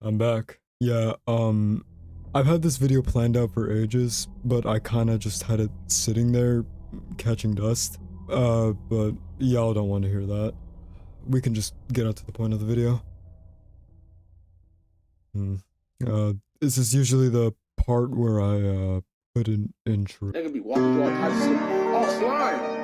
I'm back. Yeah, I've had this video planned out for ages, but I kinda just had it sitting there catching dust. But y'all don't want to hear that. We can just get on to the point of the video. Hmm. This is usually the part where I put an intro. They could be walking through all types of shit. Oh, slime!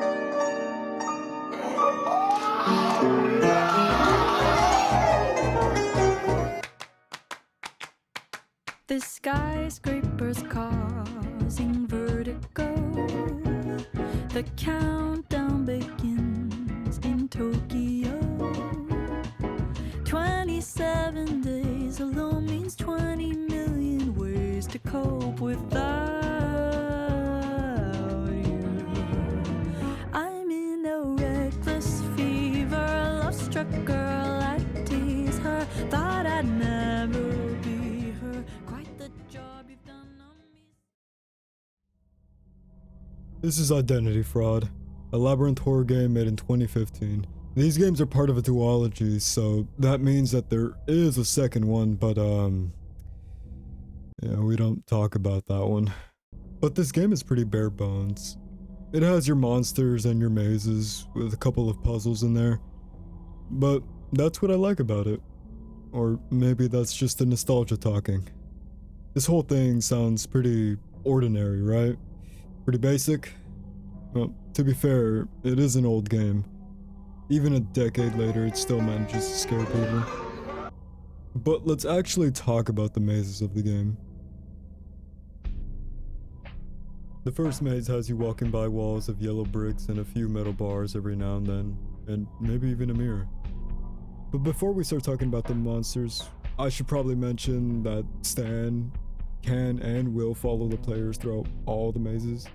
The skyscrapers causing vertigo. The countdown begins in Tokyo. 27 days alone means 20 million ways to cope without you. I'm in a reckless fever, a love-struck girl, I tease her. Thought I'd never be her. Quite the job you've done on me. This is Identity Fraud, a labyrinth horror game made in 2015. These games are part of a duology, so that means that there is a second one, but yeah, we don't talk about that one. But this game is pretty bare bones. It has your monsters and your mazes with a couple of puzzles in there. But that's what I like about it. Or maybe that's just the nostalgia talking. This whole thing sounds pretty ordinary, right? Pretty basic? Well, to be fair, it is an old game. Even a decade later, it still manages to scare people. But let's actually talk about the mazes of the game. The first maze has you walking by walls of yellow bricks and a few metal bars every now and then, and maybe even a mirror. But before we start talking about the monsters, I should probably mention that Stan can and will follow the players throughout all the mazes,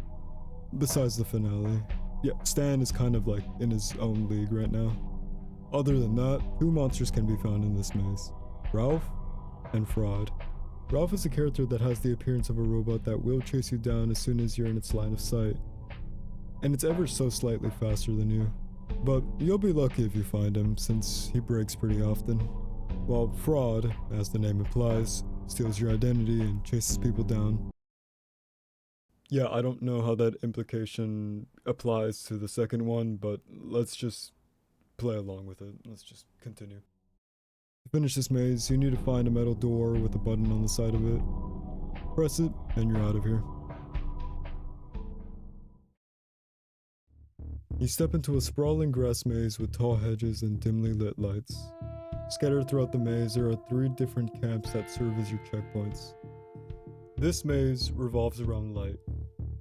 besides the finale. Yeah, Stan is kind of like in his own league right now. Other than that, two monsters can be found in this maze: Ralph and Fraud. Ralph is a character that has the appearance of a robot that will chase you down as soon as you're in its line of sight. And it's ever so slightly faster than you. But you'll be lucky if you find him, since he breaks pretty often. While Fraud, as the name implies, steals your identity and chases people down. Yeah, I don't know how that implication applies to the second one, but let's just play along with it. Let's just continue. To finish this maze, you need to find a metal door with a button on the side of it. Press it, and you're out of here. You step into a sprawling grass maze with tall hedges and dimly lit lights. Scattered throughout the maze, there are 3 different camps that serve as your checkpoints. This maze revolves around light.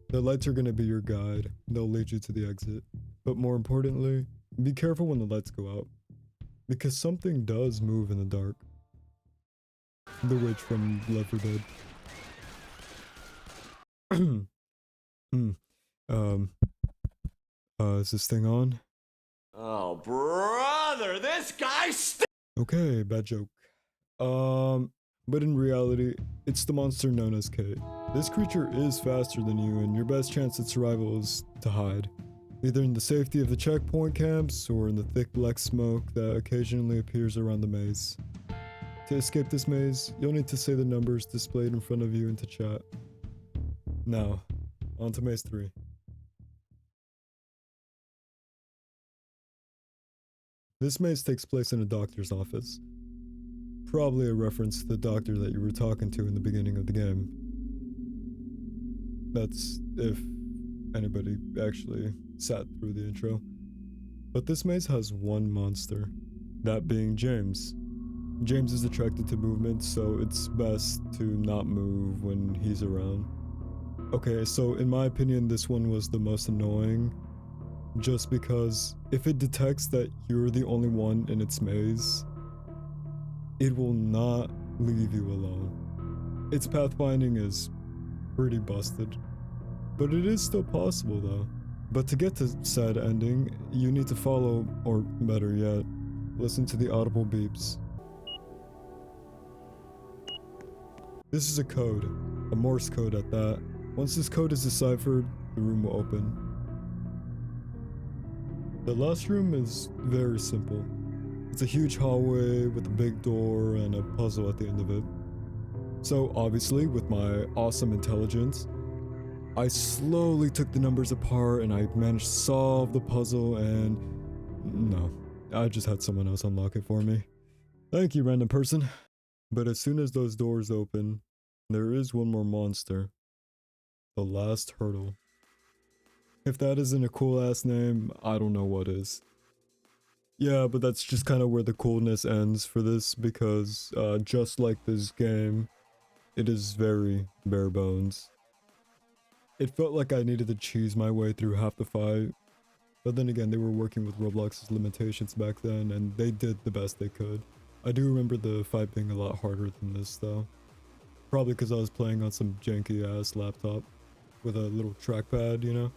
The lights are going to be your guide. They'll lead you to the exit. But more importantly, be careful when the lights go out, because something does move in the dark. The witch from Left 4 Dead. Is this thing on? Oh, brother, this guy Okay, bad joke. But in reality, it's the monster known as Kate. This creature is faster than you, and your best chance at survival is to hide. Either in the safety of the checkpoint camps, or in the thick black smoke that occasionally appears around the maze. To escape this maze, you'll need to say the numbers displayed in front of you into chat. Now, on to maze 3. This maze takes place in a doctor's office. Probably a reference to the doctor that you were talking to in the beginning of the game. That's if anybody actually sat through the intro. But this maze has one monster, that being James. James is attracted to movement, so it's best to not move when he's around. Okay, so in my opinion, this one was the most annoying, just because if it detects that you're the only one in its maze, it will not leave you alone. Its pathfinding is pretty busted, but it is still possible though. But to get to said ending, you need to follow, or better yet, listen to the audible beeps. This is a code, a Morse code at that. Once this code is deciphered, the room will open. The last room is very simple. It's a huge hallway with a big door and a puzzle at the end of it. So obviously, with my awesome intelligence, I slowly took the numbers apart and I managed to solve the puzzle, and no, I just had someone else unlock it for me. Thank you, random person. But as soon as those doors open, there is one more monster. The last hurdle. If that isn't a cool ass name, I don't know what is. Yeah, but that's just kind of where the coolness ends for this, because just like this game, it is very bare bones. It felt like I needed to cheese my way through half the fight, but then again, they were working with Roblox's limitations back then, and they did the best they could. I do remember the fight being a lot harder than this though. Probably because I was playing on some janky ass laptop with a little trackpad, you know?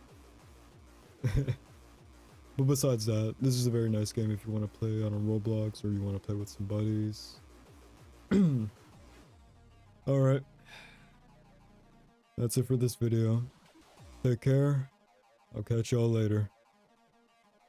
But besides that, this is a very nice game if you want to play on a Roblox or you want to play with some buddies. Alright. That's it for this video. Take care. I'll catch y'all later.